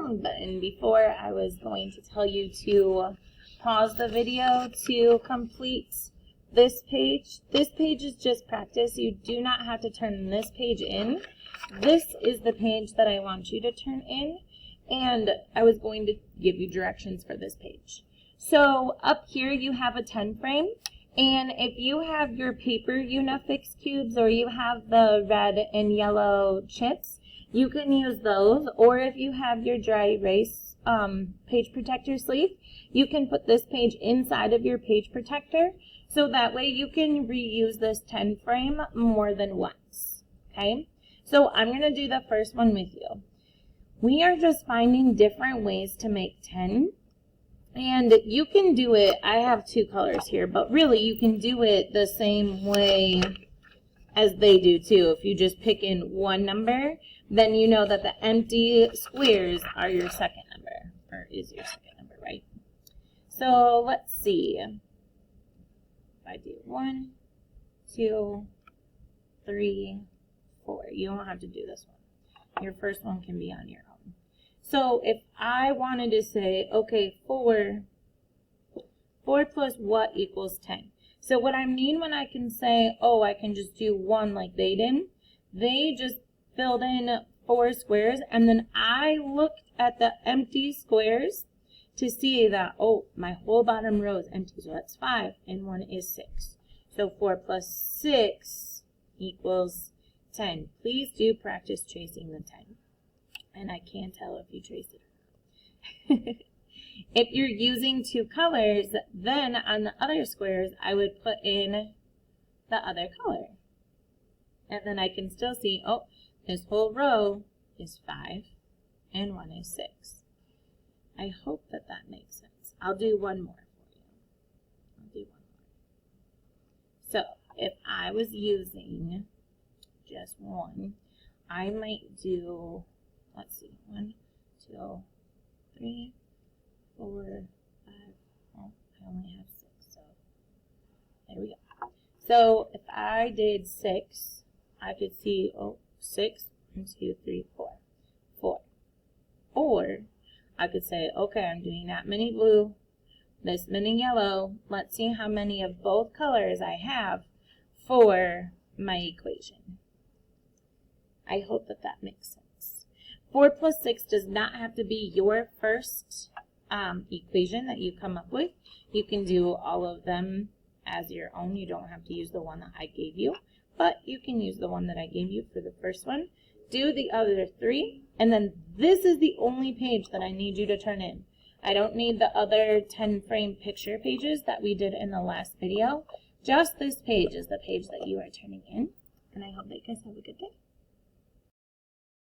wrong button before. I was going to tell you to pause the video to complete this page. This page is just practice. You do not have to turn this page in. This is the page that I want you to turn in, and I was going to give you directions for this page. So up here you have a 10 frame, and if you have your paper Unifix cubes or you have the red and yellow chips, you can use those, or if you have your dry erase page protector sleeve, you can put this page inside of your page protector, so that way you can reuse this 10 frame more than once, okay? So I'm going to do the first one with you. We are just finding different ways to make 10, and you can do it, I have two colors here, but really you can do it the same way as they do too. If you just pick in one number, then you know that the empty squares are your second number, or is your second number, right? So let's see. If I do 1, 2, 3, 4. You don't have to do this one. Your first one can be on your own. So if I wanted to say, okay, 4 plus what equals 10? So what I mean when I can say, oh, I can just do 1 like they did, they just filled in 4 squares, and then I looked at the empty squares to see that, oh, my whole bottom row is empty, so that's 5, and 1 is 6. So 4 plus 6 equals 10. Please do practice tracing the 10. And I can't tell if you traced it. If you're using two colors, then on the other squares, I would put in the other color. And then I can still see, oh, this whole row is 5, and 1 is 6. I hope that that makes sense. I'll do one more for you. I'll do one more. So if I was using just 1, I might do, let's see, 1, 2, 3, 4, 5, well, I only have 6, so there we go. So if I did 6, I could see, oh, 6, 1, 2, 3, 4, 4. Or I could say, okay, I'm doing that many blue, this many yellow. Let's see how many of both colors I have for my equation. I hope that that makes sense. 4 plus 6 does not have to be your first equation that you come up with. You can do all of them as your own. You don't have to use the one that I gave you, but you can use the one that I gave you for the first one. Do the other 3, and then this is the only page that I need you to turn in. I don't need the other 10 frame picture pages that we did in the last video. Just this page is the page that you are turning in, and I hope that you guys have a good day.